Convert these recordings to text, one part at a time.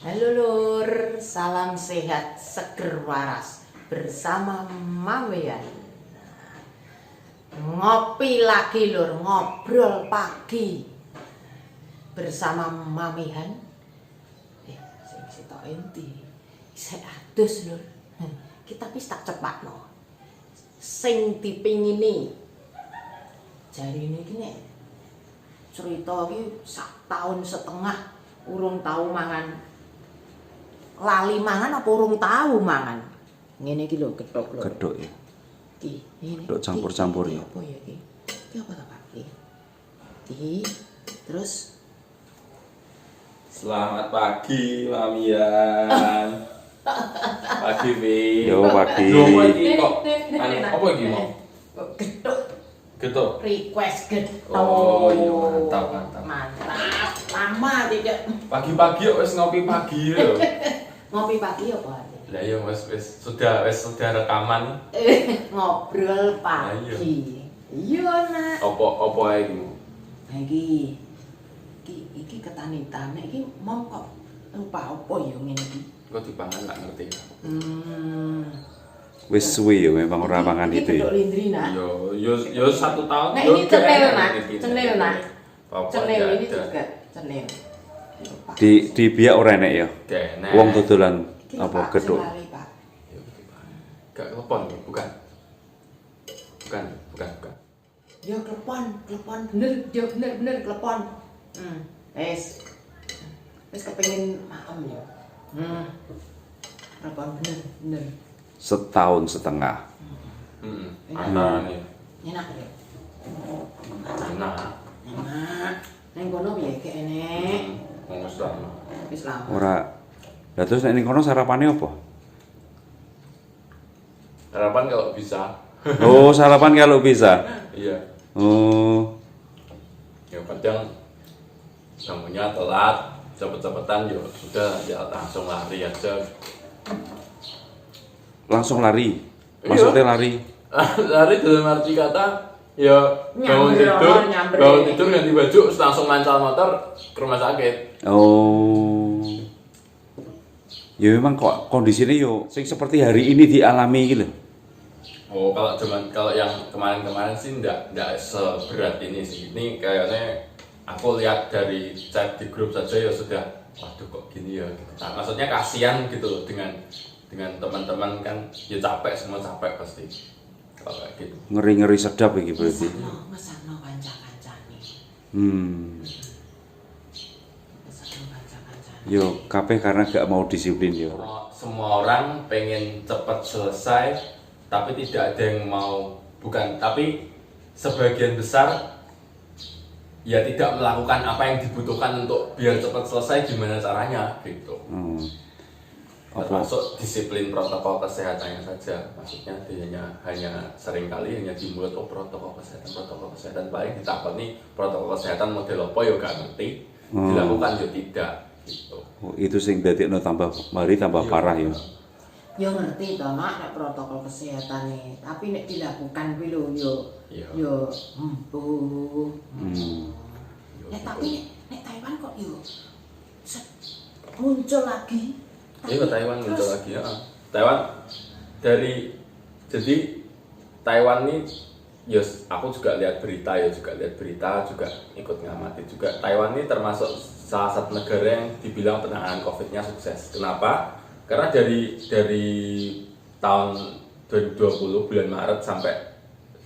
Halo Lur, salam sehat seger waras bersama Mamian. Ngopi lagi Lur, ngobrol pagi bersama Mamihan. Sing sitok enti, isih adus Lur. Kita wis tak cepatno. Sing dipingini. Jarine iki nek cerita iki sak tahun setengah urung tau mangan. Lali mangan apa urung tahu mangan? Ngene iki lho gethuk lho. Gethuk ya. Iki, ini. Gethuk campur-campur ya. Apa ya iki? Iki apa ta, Pak? Iki. Terus Selamat pagi, Mamian. Pagi, Wi. Yo pagi. Yo, apa iki kok? Apa iki mau? gethuk Gitu. request gethuk. Oh, iya mantap. Mantap. Lama tidak Pagi-pagi kok wis ngopi pagi lho. ngopi pagi apa? Lah iya sudah rekaman. Ngobrol pagi. Iya, Nak. Apa ae iki? Nah, iki ketanitan, iki mau kok lupa apa ya ngene iki. Kok dipangan gak ngerti. Wis suwi ya memang ora mangan itu ya. Iki lindri, Nak. Yo 1 tahun. Nah, yo ini cenil, keren Nak. ini. Cenil, Nak. Apa Cenil aja ini ada. juga cenil. Di biak ora enek ya. Kene. Wong dodolan Iki, apa Pak, gethuk. sing lali, Pak. Yo, gak telepon, bukan. Bukan. Ya klepon bener, ya bener klepon. Wes kepengin maem ya. Klepon bener. Setahun setengah. Ana nih. Enak ya. Enak. Enak. Neng kono piye kek enek. Wong wis lama. Wis lama. Ora. Lah terus nek ning kono sarapane apa? Harapan kalau bisa. Oh, sarapan kalau bisa. Iya. Oh, Ya kadang bangunnya telat, cepet-cepetan ya sudah ya langsung lari aja. langsung lari. Iya. Maksudnya lari. Lari dalam arti kata ya bangun tidur ganti baju terus langsung mancal motor ke rumah sakit. Oh. Ya memang kok kondisinya yo sing seperti hari ini dialami gitu. Oh kalau yang kemarin sih enggak seberat ini sih. Ini kayaknya aku lihat dari chat di grup saja ya sudah, waduh kok gini ya. Nah, maksudnya kasihan gitu loh dengan teman-teman kan ya semua capek pasti. Kalau kayak gitu. Ngeri-ngeri sedap iki berarti. Ngesakno kanca-kancane. Ngesakno kanca-kancane. Yo kabeh karena gak mau disiplin yo. Semua orang pengen cepat selesai, tapi tidak ada yang mau, tapi sebagian besar ya tidak melakukan apa yang dibutuhkan untuk biar cepat selesai, gimana caranya gitu. Termasuk disiplin protokol kesehatannya saja. Maksudnya dia hanya seringkali hanya di mulut, protokol kesehatan paling ditakoni protokol kesehatan model apa ya gak ngerti, dilakukan ya tidak gitu. Oh, itu sing dadekno tambah mari tambah parah ya. Ya ngerti toh Mak nek protokol kesehatan nih, tapi nek dilakukan kuwi lho Iya. yo empuh. Tapi Gitu. nek Taiwan kok yo muncul lagi. Iya, Taiwan muncul lagi ya. Taiwan jadi Taiwan nih, yes, aku juga lihat berita juga ikut ngamati juga. Taiwan ini termasuk salah satu negara yang dibilang penanganan COVID-nya sukses. Kenapa? Karena dari tahun 2020 bulan Maret sampai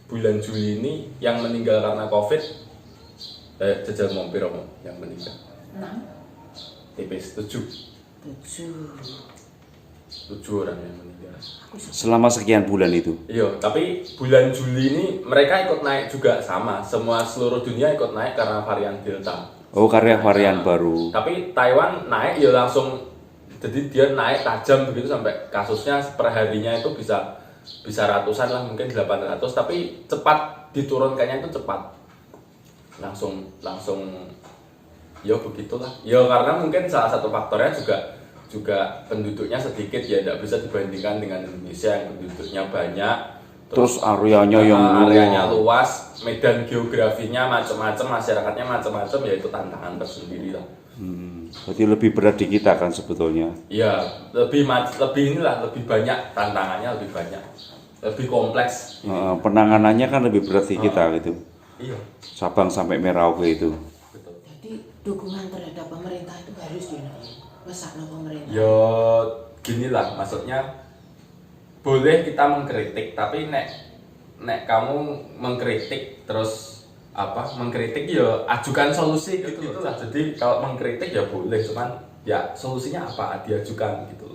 bulan Juli ini yang meninggal karena COVID jajal mompir yang meninggal. 6 tipis 7 orang yang meninggal. Selama sekian bulan itu. Iya, tapi bulan Juli ini mereka ikut naik juga sama. Seluruh dunia ikut naik karena varian Delta. Oh, karena varian baru. Tapi Taiwan naik ya langsung, jadi dia naik tajam begitu sampai kasusnya perharinya itu bisa ratusan lah, mungkin 800, tapi cepat diturunkannya itu cepat. Langsung ya begitulah. Ya karena mungkin salah satu faktornya juga penduduknya sedikit ya, tidak bisa dibandingkan dengan Indonesia yang penduduknya banyak. Terus areanya luas, medan geografinya macam-macam, masyarakatnya macam-macam, ya itu tantangan tersendiri lah. Berarti lebih berat di kita kan sebetulnya. Iya, lebih banyak tantangannya, lebih banyak, lebih kompleks. Penanganannya kan lebih berat di kita gitu. Iya. Sabang sampai Merauke itu. Betul. Jadi dukungan terhadap pemerintah itu harus pesakno pemerintah. Yo, gini lah, maksudnya boleh kita mengkritik, tapi nek kamu mengkritik terus mengkritik ya ajukan solusi gitu lah. Jadi kalau mengkritik ya boleh, cuman ya solusinya apa diajukan gitu.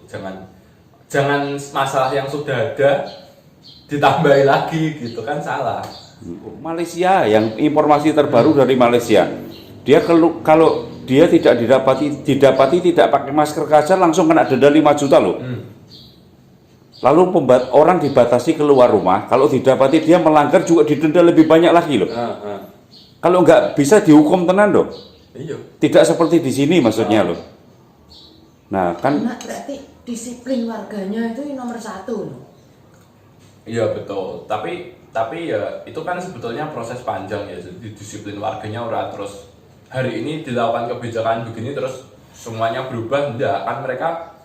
Jangan masalah yang sudah ada ditambahi lagi gitu kan, salah. Malaysia, yang informasi terbaru dari Malaysia, dia kalau dia tidak didapati tidak pakai masker kaca langsung kena denda 5 juta loh. Lalu orang dibatasi keluar rumah, kalau didapati dia melanggar juga didenda lebih banyak lagi loh. Kalau nggak bisa dihukum tenan loh. Iya. Tidak seperti di sini maksudnya loh. Nah kan. Karena berarti disiplin warganya itu nomor 1 loh. Iya betul. Tapi ya itu kan sebetulnya proses panjang ya. Jadi disiplin warganya ora terus hari ini dilakukan kebijakan begini terus semuanya berubah, enggak. Kan mereka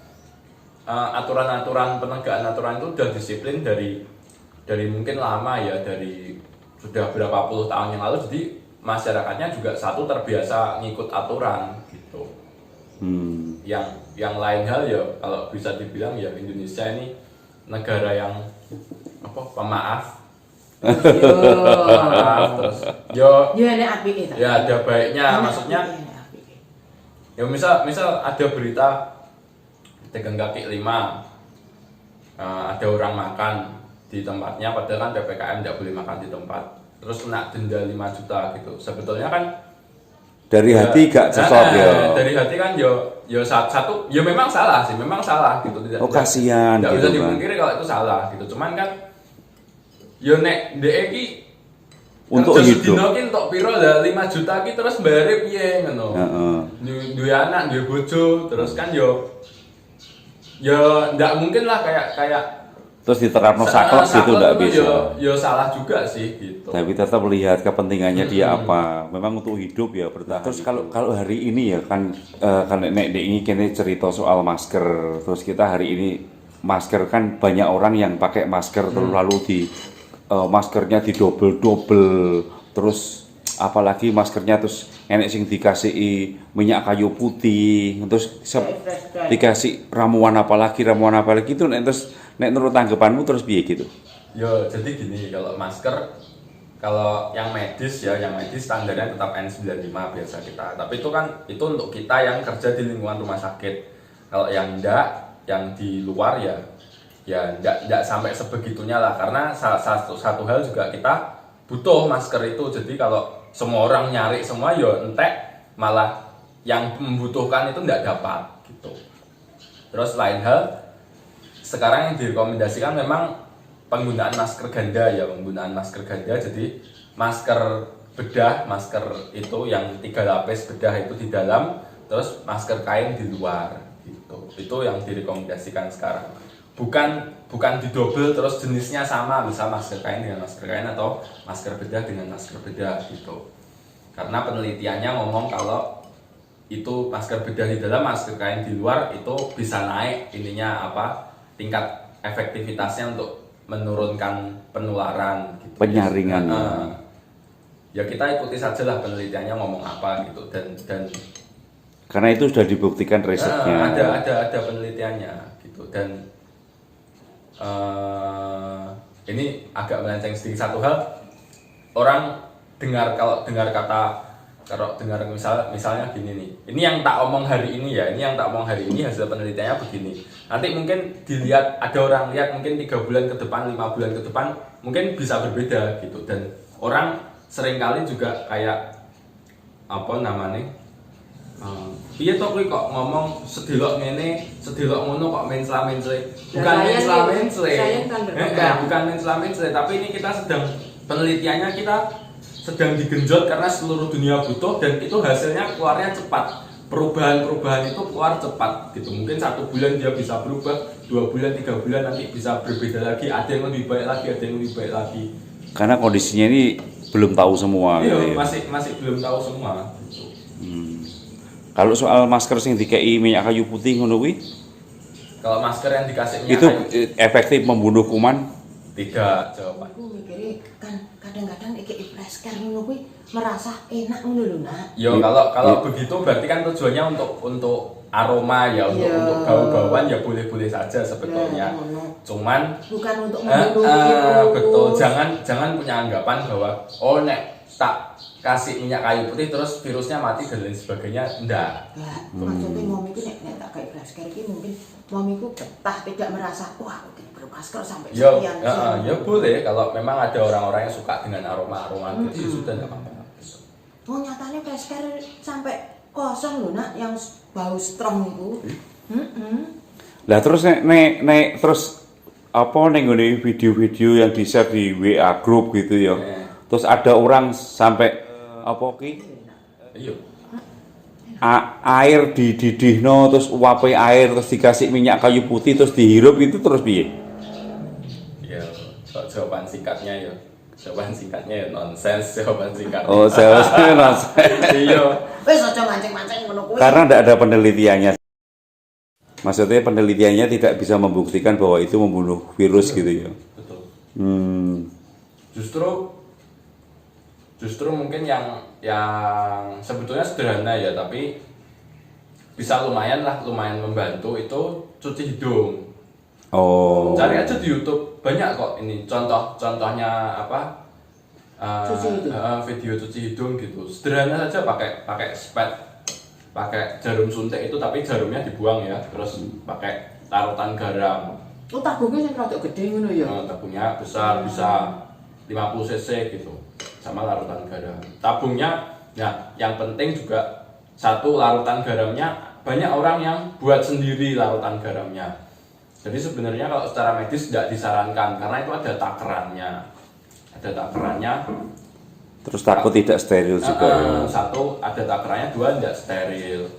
aturan-aturan penegakan aturan itu udah disiplin dari mungkin lama ya, dari sudah berapa puluh tahun yang lalu. Jadi masyarakatnya juga satu terbiasa ngikut aturan gitu. Yang lain hal ya kalau bisa dibilang ya Indonesia ini negara yang pemaaf. Terus ini apike ta. Ya ada baiknya, maksudnya ya misal ada berita pedagang kaki 5 ada orang makan di tempatnya padahal kan PPKM tidak boleh makan di tempat, terus kena denda 5 juta gitu. Sebetulnya kan dari hati gak cocok ya. Dari hati kan satu ya memang salah gitu, tidak kasihan tidak gitu bisa kan. dipungkiri kalau itu salah gitu. Cuman kan yo nek ndek iki untuk hidup. Dino ki entuk piro lah 5 juta ki terus bayare piye ngono. Duwe anak, duwe bojo, terus kan yo ndak mungkin lah kayak terus diterapno saklek gitu ndak bisa. Yo salah juga sih gitu. Tapi tetap lihat kepentingannya dia apa. Memang untuk hidup ya bertahan. Terus kalau hari ini ya kan nek ini kene cerita soal masker. Terus kita hari ini masker kan banyak orang yang pakai masker terus lalu maskernya didobel-dobel, terus apalagi maskernya terus enek sing dikasih minyak kayu putih, terus dikasih ramuan apalagi itu terus nek menurut tanggapanmu terus piye gitu? Yo jadi gini, kalau masker kalau yang medis standarnya tetap N95 biasa kita. Tapi itu untuk kita yang kerja di lingkungan rumah sakit. Kalau yang enggak, yang di luar ya enggak sampai sebegitunya lah, karena satu hal juga kita butuh masker itu. Jadi kalau semua orang nyari semua ya entek, malah yang membutuhkan itu enggak dapat gitu. Terus lain hal, sekarang yang direkomendasikan memang penggunaan masker ganda ya, jadi masker bedah, masker itu yang 3 lapis bedah itu di dalam, terus masker kain di luar gitu. Itu yang direkomendasikan sekarang. Bukan didobel terus jenisnya sama, misal masker kain dengan masker kain atau masker bedah dengan masker bedah gitu. Karena penelitiannya ngomong kalau itu masker bedah di dalam, masker kain di luar itu bisa naik tingkat efektivitasnya untuk menurunkan penularan gitu. Penyaringan. Ya kita ikuti saja lah penelitiannya ngomong apa gitu, dan karena itu sudah dibuktikan risetnya. Ada penelitiannya gitu. Dan ini agak melenceng sedikit satu hal, orang dengar misalnya gini nih, ini yang tak omong hari ini hasil penelitiannya begini. Nanti mungkin dilihat, ada orang lihat mungkin 3 bulan ke depan, 5 bulan ke depan mungkin bisa berbeda gitu. Dan orang seringkali juga kayak iya toh kuwi kok ngomong sedelok ngene, sedelok ngono kok mensla-mensle. Bukan mensla-mensle. Bukan mensla-mensle, tapi ini kita penelitiannya kita sedang digenjot karena seluruh dunia butuh, dan itu hasilnya keluarnya cepat. Perubahan-perubahan itu keluar cepat gitu. Mungkin 1 bulan dia bisa berubah, 2 bulan, 3 bulan nanti bisa berbeda lagi. Ada yang lebih baik lagi, ada yang lebih baik lagi. Karena kondisinya ini belum tahu semua. Iya, gitu ya. masih belum tahu semua. Gitu. Kalau soal masker sing dikei minyak kayu putih ngono kuwi, Kalau masker yang dikasih minyak itu kayu, efektif membunuh kuman? tidak jawaban. Aku mikirnya kan kadang-kadang iki fresh care ngono kuwi merasa enak ngono lho, Nak. Yo kalau begitu berarti kan tujuannya untuk aroma ya, untuk Iya. untuk bau-bauan ya boleh-boleh saja sebetulnya. Ya, ngono. Cuman Bukan untuk membunuh virus. betul, jangan punya anggapan bahwa oh nek tak kasih minyak kayu putih terus virusnya mati dan lain sebagainya. Enggak. Ya, maksudnya momiku nek tak kayak fresh care iki mungkin momiku betah tidak merasa wah aku bermasker sampai Ya, sekian. ya boleh kalau memang ada orang-orang yang suka dengan aroma-aroma gitu ya sudah enggak apa-apa. Oh nyatanya fresh care sampai kosong loh, Nak, yang bau strong itu. Lah terus nek terus apa ning ngene video-video yang di-share di WA group gitu ya. Terus ada orang sampai apa ki? Iya. Air dididihno terus uape air terus dikasih minyak kayu putih terus dihirup itu terus piye? Ya, jawaban singkatnya ya. Jawaban singkatnya ya nonsens jawaban singkatnya. Oh, seharusnya nonsense. Iya. Wes aja mancing-mancing ngono kuwi. Karena tidak ada penelitiannya. Maksudnya penelitiannya tidak bisa membuktikan bahwa itu membunuh virus gitu ya. Betul. Justru mungkin yang sebetulnya sederhana ya, tapi bisa lumayan membantu itu cuci hidung. Oh. Cari aja di YouTube banyak kok ini contohnya apa? Cuci hidung. Video cuci hidung gitu. Sederhana saja pakai spet, pakai jarum suntik itu tapi jarumnya dibuang ya, terus pakai larutan garam. Oh tabungnya sing rada gede ngono ya. Tabungnya besar bisa 50 cc gitu, sama larutan garam. Tabungnya, ya yang penting juga satu larutan garamnya banyak orang yang buat sendiri larutan garamnya. Jadi sebenarnya kalau secara medis tidak disarankan karena itu ada takarannya. Terus takut tidak steril juga. Ya. Satu ada takarannya, dua tidak steril.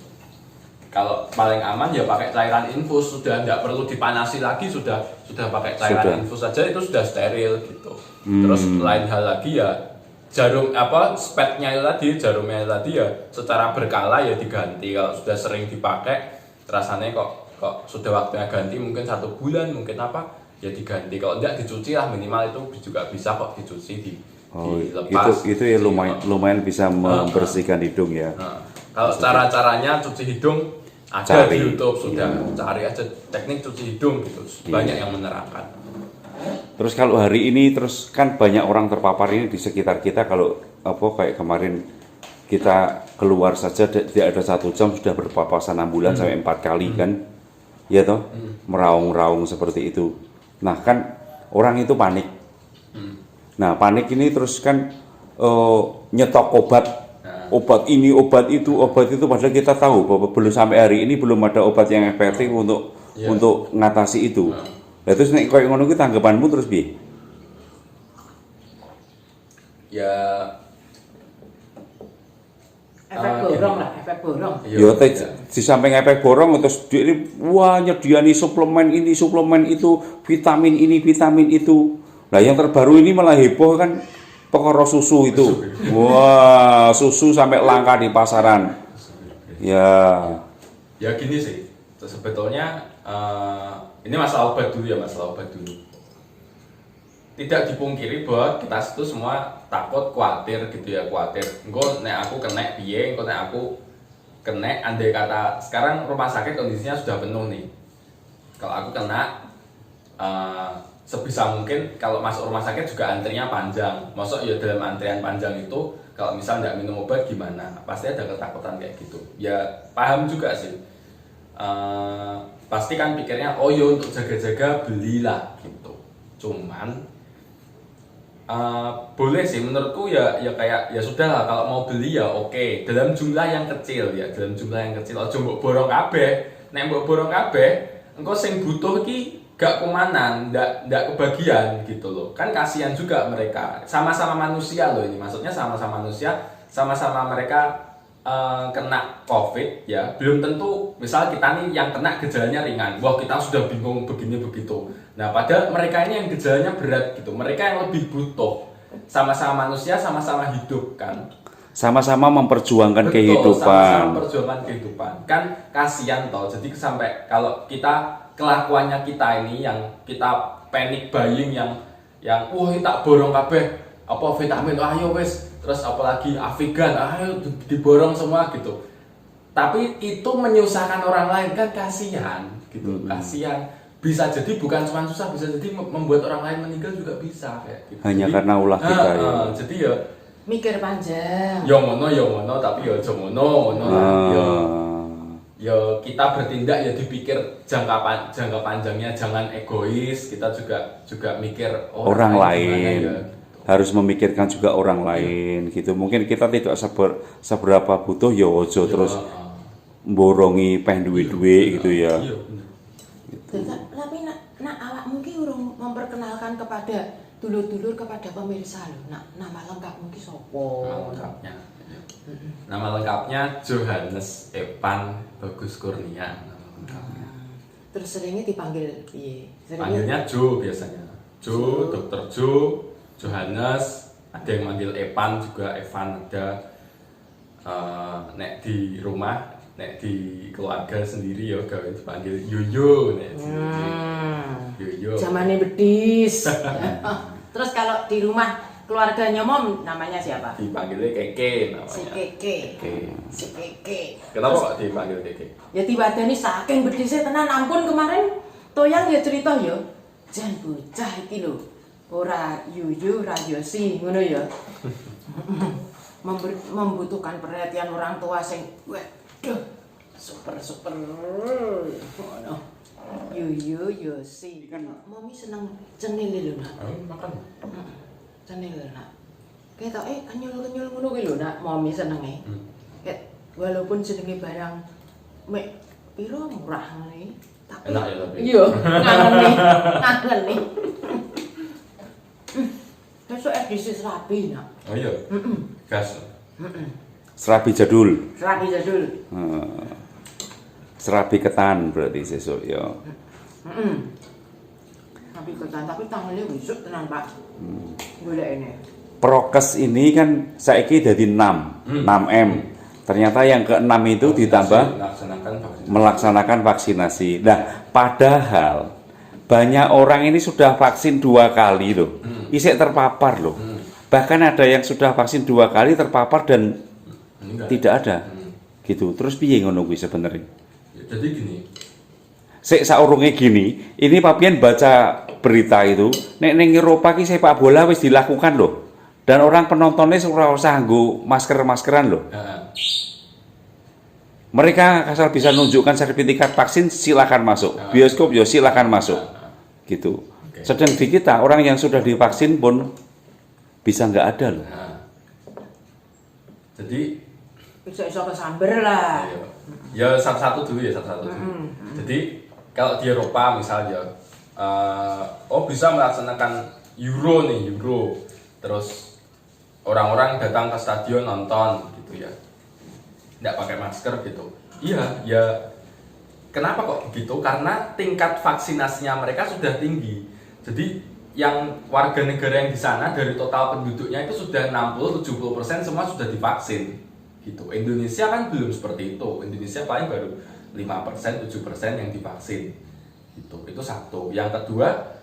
Kalau paling aman ya pakai cairan infus, sudah tidak perlu dipanasi lagi, sudah pakai cairan infus saja itu sudah steril gitu. Terus lain hal lagi ya spetnya itu tadi, jarumnya tadi ya secara berkala ya diganti. Kalau sudah sering dipakai rasanya kok sudah waktunya ganti, mungkin 1 bulan mungkin apa ya diganti. Kalau tidak dicuci lah, minimal itu juga bisa kok dicuci dilepas. Itu ya lumayan bisa membersihkan hidung ya. Kalau caranya cuci hidung ada di YouTube, sudah cari aja teknik cuci hidung gitu, banyak yang menerapkan. Terus kalau hari ini terus kan banyak orang terpapar ini di sekitar kita, kalau kayak kemarin kita keluar saja tidak ada 1 jam sudah berpapasan ambulan sampai 4 kali kan, ya toh, meraung-raung seperti itu. Nah kan orang itu panik. Nah panik ini terus kan nyetok obat ini, obat itu, padahal kita tahu bahwa belum sampai hari ini belum ada obat yang efektif untuk mengatasi itu. Nah, terus nek koyo ngono ki tanggapanmu terus piye? Ya Efek borong lah, efek borong. Yo di samping efek borong terus dia ini wah nyediani suplemen ini, suplemen itu, vitamin ini, vitamin itu. Nah, yang terbaru ini malah heboh kan perkara susu itu. Wah, susu sampai langka di pasaran. Ya gini sih. Sebetulnya ini masalah obat dulu. Tidak dipungkiri bahwa kita itu semua takut, khawatir gitu ya, engko nek aku kena piye, engko nek aku kena, andai kata sekarang rumah sakit kondisinya sudah penuh nih. Kalau aku kena sebisa mungkin kalau masuk rumah sakit juga antrinya panjang. Masuk ya dalam antrian panjang itu kalau misal nggak minum obat gimana? Pasti ada ketakutan kayak gitu. Ya paham juga sih. Pasti kan pikirnya oh yo untuk jaga-jaga belilah gitu. Cuman boleh sih menurutku ya kayak ya sudah lah, kalau mau beli ya oke, dalam jumlah yang kecil. Ojo mbok borong kabeh. Nek mbok borong kabeh engko sing butuh ki gak kumanan, ndak kebagian gitu loh. Kan kasihan juga mereka. Sama-sama manusia loh ini. Maksudnya sama-sama manusia, sama-sama mereka kena COVID ya. Belum tentu misal kita nih yang kena gejalanya ringan. Wah, kita sudah bingung begini begitu. Nah, padahal mereka ini yang gejalanya berat gitu. Mereka yang lebih butuh. Sama-sama manusia, sama-sama hidup kan. sama-sama memperjuangkan Betul, kehidupan. sama-sama perjuangan kehidupan. Kan kasihan toh. Jadi sampai kalau kita kelakuannya kita ini yang kita panic buying yang wah tak borong kabeh apa vitamin ayo wes, terus apalagi Avigan ayo diborong semua gitu. Tapi itu menyusahkan orang lain kan kasihan gitu. Kasihan. Bisa jadi bukan cuma susah, bisa jadi membuat orang lain meninggal juga bisa kayak gitu. Hanya Jadi, karena ulah kita ya. Jadi ya Mikir panjang. yo ngono tapi yo aja ngono lah. Yo kita bertindak ya dipikir jangka panjangnya, jangan egois. Kita juga mikir Orang lain. gimana ya. Harus memikirkan juga orang lain gitu. Mungkin kita tidak seberapa butuh ya ojo terus borongi peh duwe-duwe gitu ya. Iya bener. Tapi nak awak mungkin urung memperkenalkan kepada dulur-dulur kepada pemirsa loh. Nama lengkap mungkin sopo? Nama lengkapnya Johannes Evan Bagus Kurnia. Nama lengkapnya. Terus seringnya dipanggil piye? Panggilnya Jo biasanya. Jo, Dokter Jo, Johannes. Ada yang manggil Evan juga, Evan ada. Nek di rumah, nek di keluarga sendiri ya gawe dipanggil Yoyo nek. Yoyo. Zamannya bedis. Terus kalau di rumah keluarganya Mom namanya siapa? Dipanggilnya Keke namanya. Si Keke. Keke. Si Keke. Kenapa kok dipanggil Keke? Ya tiba-tiba saking bedisnya tenan ampun kemarin Toyang ya cerita ya. Jan bocah iki lho. Ora yuyu ora yosi ngono ya. Membutuhkan perhatian orang tua sing waduh super ngono. Yuyu yosi kan mami seneng cenil lho nak. Makan. Cenil lho nak. Ketok kenyul ngono kuwi lho nak mami senenge. Ket walaupun jenenge barang mek piro murah ngene. Tapi Enak ya tapi. Iya, ngangeni. Besok edisi serabi nak. Oh iya. Gas. Serabi jadul. Serabi jadul. Serabi ketan berarti sesuk ya. Tapi ketan tapi tanggalnya besok tenan Pak. Golek ini. Prokes ini kan saiki jadi 6 M. Ternyata yang ke-6 itu ditambah melaksanakan vaksinasi. Nah, padahal banyak orang ini sudah vaksin 2 kali loh. Isek terpapar loh. Bahkan ada yang sudah vaksin 2 kali terpapar dan tidak ada. Gitu. Terus piye ngono kuwi sebenarnya? Ya, jadi gini. Sik saurunge gini, ini Papian baca berita itu, nek ning Eropa ki sepak bola wis dilakukan loh. Dan orang penontonnya ora usah nggo masker-maskeran loh. Mereka asal bisa menunjukkan sertifikat vaksin silakan masuk. Bioskop ya silakan masuk. Gitu. Sedang di kita orang yang sudah divaksin pun bisa nggak ada loh. Jadi Iso kesamber lah. ya satu-satu dulu. Jadi kalau di Eropa misalnya bisa melaksanakan Euro. Terus orang-orang datang ke stadion nonton gitu ya. Nggak pakai masker gitu. Iya, ya kenapa kok begitu? Karena tingkat vaksinasinya mereka sudah tinggi. Jadi yang warga negara yang di sana dari total penduduknya itu sudah 60-70% semua sudah divaksin. Gitu. Indonesia kan belum seperti itu. Indonesia paling baru 5%, 7% yang divaksin. Gitu. Itu satu. Yang kedua,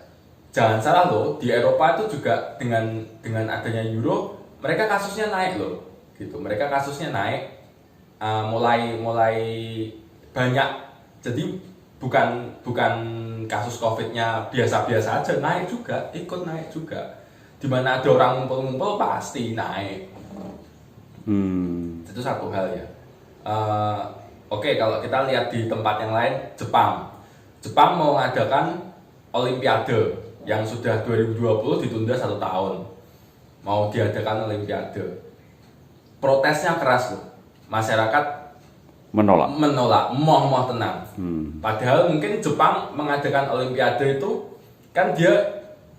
jangan salah loh, di Eropa itu juga dengan adanya Euro, mereka kasusnya naik loh. Gitu. Mereka kasusnya naik. Mulai banyak, jadi bukan kasus COVID-nya biasa-biasa aja, ikut naik juga. Dimana ada orang ngumpul-ngumpul pasti naik. Itu satu hal ya. Oke, kalau kita lihat di tempat yang lain, Jepang mau mengadakan Olimpiade yang sudah 2020 ditunda 1 tahun. Mau diadakan Olimpiade. Protesnya keras loh. Masyarakat menolak, moh tenang. Padahal mungkin Jepang mengadakan Olimpiade itu kan dia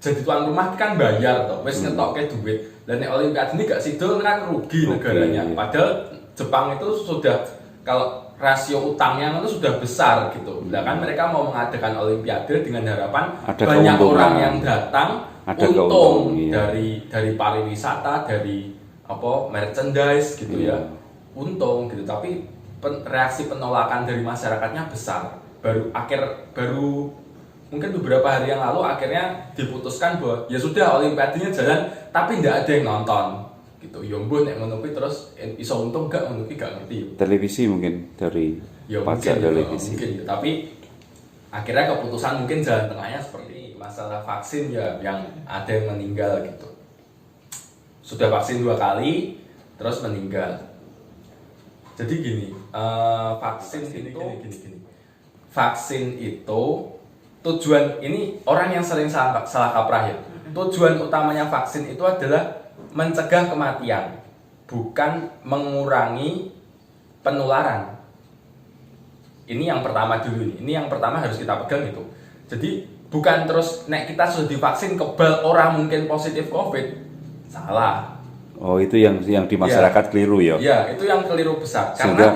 jadi tuan rumah kan bayar toh, wis ngetokke duit. Dan Olimpiade ini gak sidol kan rugi negaranya. Padahal Jepang itu sudah kalau rasio utangnya itu sudah besar gitu. Nah kan mereka mau mengadakan Olimpiade dengan harapan ada banyak keuntungan. orang yang datang, ada untung iya. dari pariwisata, dari merchandise gitu ya, untung gitu. Tapi reaksi penolakan dari masyarakatnya besar. Baru mungkin beberapa hari yang lalu akhirnya diputuskan bahwa ya sudah olimpiadenya jalan tapi tidak ada yang nonton gitu. Ya mbah nek ngono kuwi terus iso untung gak ngono kuwi gak ngerti. Televisi mungkin dari Ya pajak mungkin, televisi. mungkin ya. Tapi akhirnya keputusan mungkin jalan tengahnya seperti masalah vaksin ya, yang ada yang meninggal gitu. Sudah vaksin 2 kali terus meninggal. Jadi gini, vaksin itu vaksin itu tujuan, ini orang yang sering salah kaprah ya. Tujuan utamanya vaksin itu adalah mencegah kematian, bukan mengurangi penularan. Ini yang pertama dulu nih. Ini yang pertama harus kita pegang itu. Jadi bukan terus nek kita sudah divaksin kebal orang mungkin positif COVID. Salah. Oh, itu yang di masyarakat keliru ya. Ya, itu yang keliru besar. Karena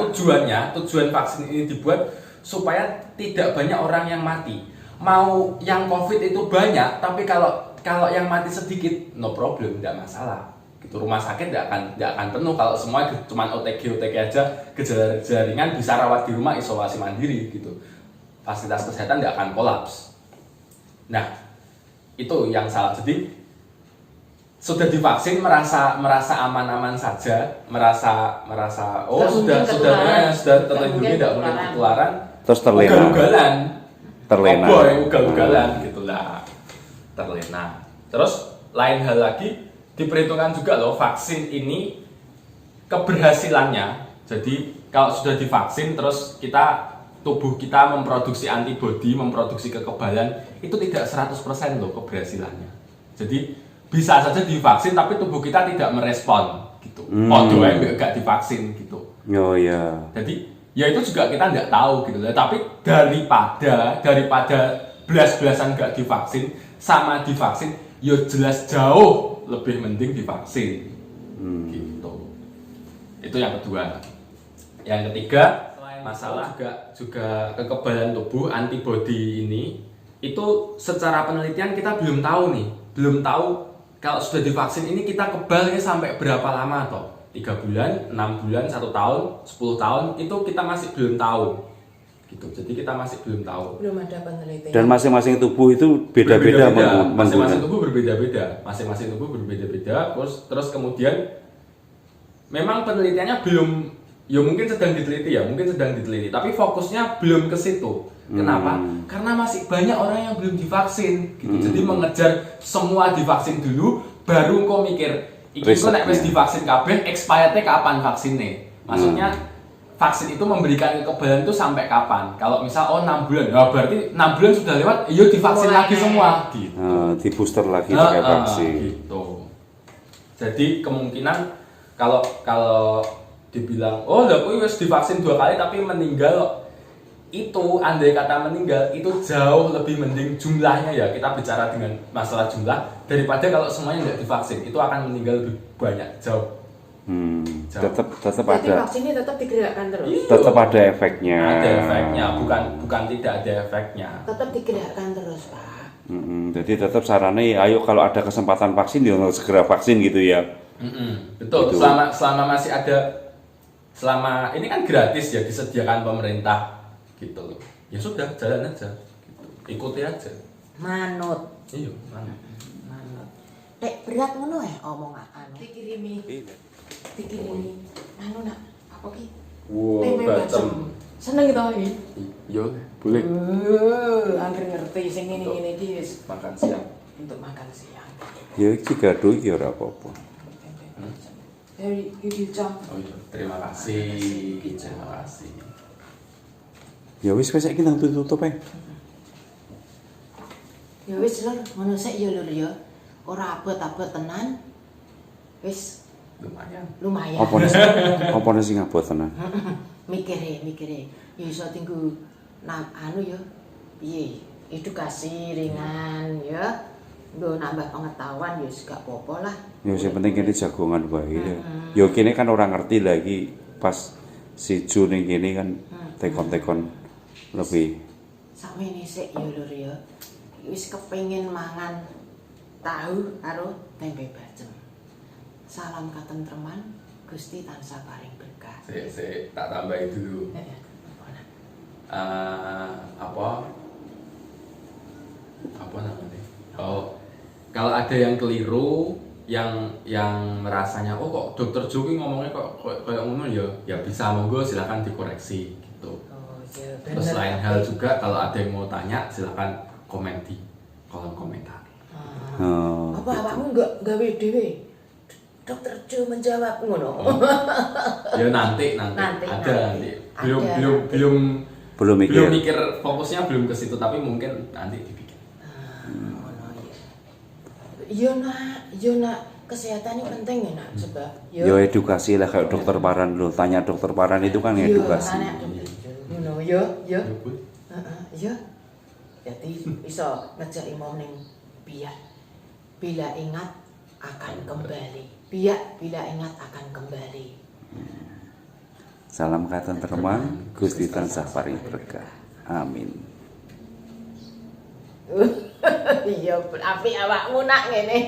tujuan vaksin ini dibuat supaya tidak banyak orang yang mati. Mau yang COVID itu banyak, tapi kalau yang mati sedikit, no problem, tidak masalah. Gitu, rumah sakit tidak akan penuh kalau semua cuma OTG aja, gejala ringan bisa rawat di rumah, isolasi mandiri gitu. Fasilitas kesehatan tidak akan kolaps. Nah, itu yang salah. Jadi sudah divaksin merasa aman-aman saja, merasa oh sudah terlindungi, tidak mungkin ketularan, terus terlena. Ugal-ugalan gitulah, terlena. Terus lain hal lagi, diperhitungkan juga loh vaksin ini keberhasilannya. Jadi kalau sudah divaksin terus tubuh kita memproduksi antibodi, memproduksi kekebalan, itu tidak 100% loh keberhasilannya. Jadi bisa saja divaksin tapi tubuh kita tidak merespon gitu. Podoe enggak divaksin gitu. Oh ya. Jadi ya itu juga kita nggak tahu gitu. Tapi daripada belas-belasan nggak divaksin sama divaksin, ya jelas jauh lebih mending divaksin. Gitu. Itu yang kedua. Yang ketiga, masalah juga kekebalan tubuh, antibodi ini itu secara penelitian kita belum tahu nih. Belum tahu kalau sudah divaksin ini kita kebalnya sampai berapa lama toh? 3 bulan, 6 bulan, 1 tahun, 10 tahun, itu kita masih belum tahu. Gitu. Jadi kita masih belum tahu. Belum ada penelitian. Dan masing-masing tubuh itu beda-beda. Masing-masing tubuh berbeda-beda. Masing-masing tubuh berbeda-beda. Terus kemudian memang penelitiannya belum, ya mungkin sedang diteliti, tapi fokusnya belum ke situ. Kenapa? Karena masih banyak orang yang belum divaksin gitu. Jadi mengejar semua divaksin dulu, baru kok mikir iki kok nek wis divaksin kabeh expirednya kapan vaksinnya. Maksudnya vaksin itu memberikan kekebalan itu sampai kapan? Kalau misal 6 bulan, ya berarti 6 bulan sudah lewat, ya divaksin lagi semua gitu. Di booster lagi pakai vaksin. Gitu. Jadi kemungkinan kalau dibilang oh lah kuwi wis divaksin 2 kali tapi meninggal, itu andai kata meninggal itu jauh lebih mending jumlahnya, ya kita bicara dengan masalah jumlah, daripada kalau semuanya nggak divaksin itu akan meninggal lebih banyak, jauh. Tetap Jadi ada. vaksin ini tetap digerakkan terus. Tetap ada efeknya. Ada efeknya, bukan tidak ada efeknya. Tetap digerakkan terus, Pak. Jadi tetap sarannya ayo kalau ada kesempatan vaksin ya segera vaksin gitu ya. Betul. Gitu. Selama masih ada, selama ini kan gratis ya, disediakan pemerintah gitu loh. Ya sudah, jalan aja gitu. Ikuti aja. Manut. Iya, manut. Dek berat ngono ya omongan anu. Dikirimi anu nak apa ki? Tempe bacem. Seneng gitu iki. Yo, boleh. Angger ngerti sing ngene-ngene iki wis Makan siang. untuk makan siang. Ya iki gaduh iki ora apa-apa. Dari Yudhicam. Oh iya, terima kasih. Terima kasih. Ya wis saiki nang tutup ae. Ya wis lur, ngono sik ya lur ya. Ora abot-abot tenan. Wis lumayan. Apa sing abot tenan? Mikire. Ya iso tinggu anu ya. Piye? Edukasi ringan ya. Nggo nambah pengetahuan ya gak apa-apa lah. Ya sing penting kene jagongan wae. Ya kene kan orang ngerti lagi pas si Ju ning kene kan tekon-tekon lebih. Sakmene sik ya lur ya. Wis kepengin mangan tahu karo tempe bacem. salam katentreman, Gusti tansah paring berkah. Tak tambahin dulu. Apa namanya? Kalau ada yang keliru, yang merasanya kok dokter Joki ngomongnya kok kayak ngono ya bisa monggo silakan dikoreksi gitu. Ya, Terus lain hal juga kalau ada yang mau tanya silakan komen di kolom komentar. Apa awakmu enggak gawe dhewe? Dokter Jo menjawab ngono. Ya nanti. Belum mikir fokusnya belum ke situ tapi mungkin nanti dibikin. Iya nak, kesehatan ini penting ya nak, sebab Yo edukasi lah kayak dokter Paran lo, tanya dokter Paran itu kan edukasi. Ngono yo. Iya. Jadi bisa ngejak imam ning biak. Bila ingat akan kembali. Bila ingat akan kembali. Salam katentreman, Gusti tansah paring berkah. Amin. Iya, apik awakmu nak ngene.